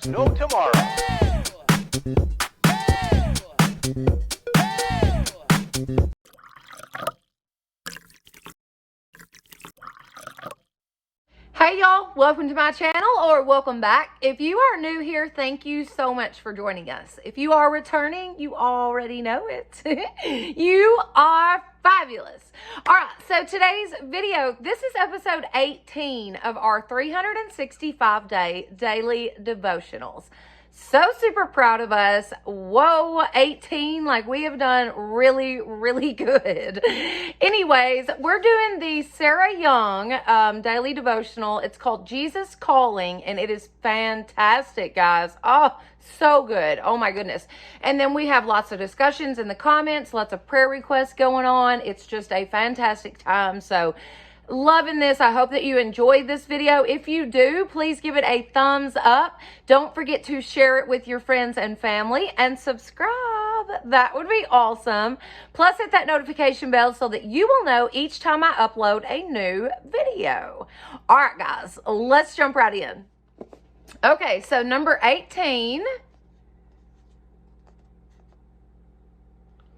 no tomorrow. Hey y'all, welcome to my channel, or welcome back. If you are new here, thank you so much for joining us. If you are returning, you already know it. You are fabulous. All right, so today's video, this is episode 18 of our 365-day daily devotionals. So super proud of us. Whoa, 18, like we have done really, really good. Anyways, we're doing the Sarah Young daily devotional. It's called Jesus Calling, and it is fantastic, guys. Oh, so good. Oh my goodness. And then we have lots of discussions in the comments, lots of prayer requests going on. It's just a fantastic time. So loving this. I hope that you enjoyed this video. If you do, please give it a thumbs up. Don't forget to share it with your friends and family and subscribe. That would be awesome. Plus hit that notification bell so that you will know each time I upload a new video. All right, guys, let's jump right in. Okay, so number 18. I'm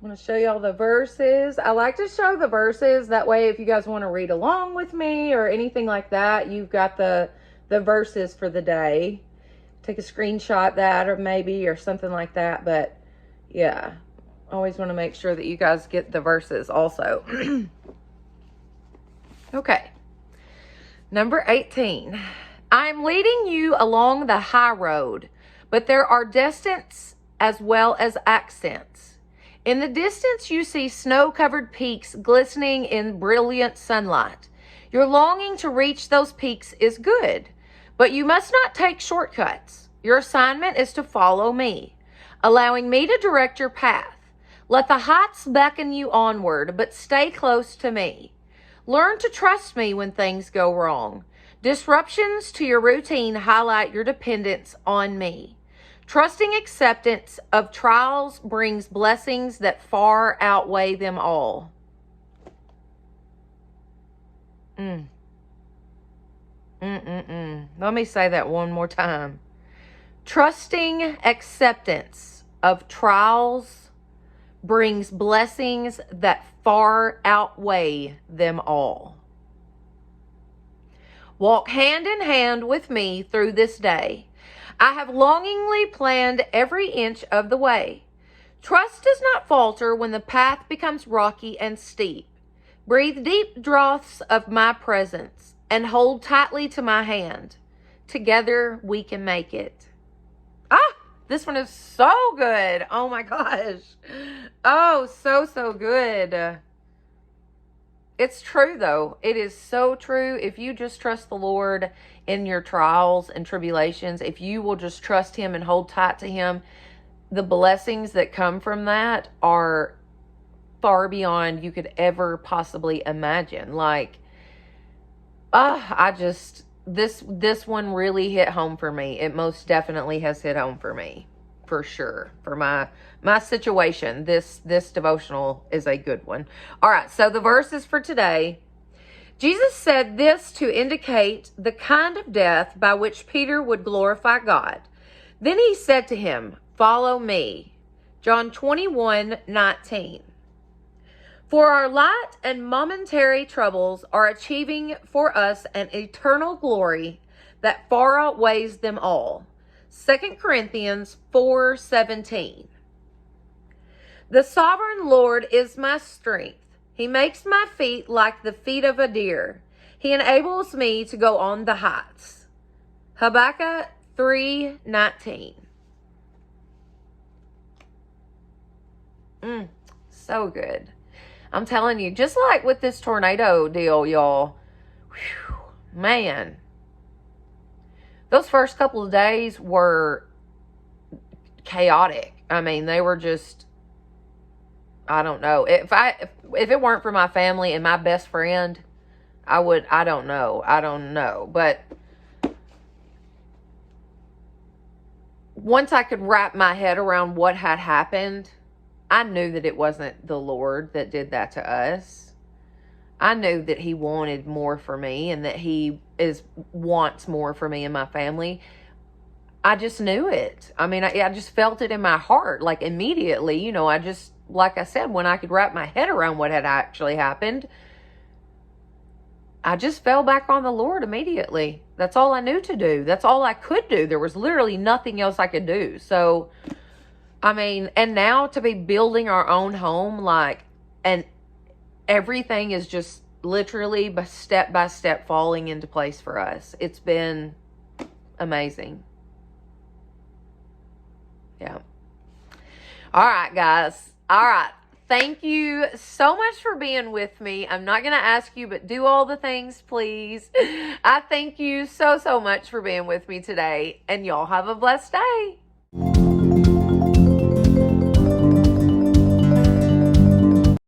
going to show y'all the verses. I like to show the verses. That way, if you guys want to read along with me or anything like that, you've got the verses for the day. Take a screenshot that or something like that. But yeah, always want to make sure that you guys get the verses also. Okay. Number 18. I am leading you along the high road, but there are distance as well as accents. In the distance, you see snow-covered peaks glistening in brilliant sunlight. Your longing to reach those peaks is good, but you must not take shortcuts. Your assignment is to follow me, allowing me to direct your path. Let the heights beckon you onward, but stay close to me. Learn to trust me when things go wrong. Disruptions to your routine highlight your dependence on me. Trusting acceptance of trials brings blessings that far outweigh them all. Let me say that one more time. Trusting acceptance of trials brings blessings that far outweigh them all. Walk hand in hand with me through this day. I have longingly planned every inch of the way. Trust does not falter when the path becomes rocky and steep. Breathe deep draughts of my presence and hold tightly to my hand. Together we can make it. This one is so good. Oh my gosh. Oh, so good. It's true, though. It is so true. If you just trust the Lord in your trials and tribulations, if you will just trust Him and hold tight to Him, the blessings that come from that are far beyond you could ever possibly imagine. Like, this one really hit home for me. It most definitely has hit home for me. For sure. For my situation, this devotional is a good one. All right, so the verses for today. Jesus said this to indicate the kind of death by which Peter would glorify God. Then he said to him, "Follow me." John 21:19. For our light and momentary troubles are achieving for us an eternal glory that far outweighs them all. 2 Corinthians 4:17. The sovereign Lord is my strength. He makes my feet like the feet of a deer. He enables me to go on the heights. Habakkuk 3:19. So good. I'm telling you, just like with this tornado deal, y'all. Whew, man. Those first couple of days were chaotic. I mean, they were just, I don't know. If it weren't for my family and my best friend, I don't know. But once I could wrap my head around what had happened, I knew that it wasn't the Lord that did that to us. I knew that He wanted more for me and that He wants more for me and my family. I just knew it. I mean, I just felt it in my heart, like immediately. You know, I just, like I said, when I could wrap my head around what had actually happened, I just fell back on the Lord immediately. That's all I knew to do. That's all I could do. There was literally nothing else I could do. So, I mean, and now to be building our own home, like, and everything is just literally by step falling into place for us. It's been amazing. Yeah. All right, guys. All right. Thank you so much for being with me. I'm not going to ask you, but do all the things, please. I thank you so much for being with me today, and y'all have a blessed day.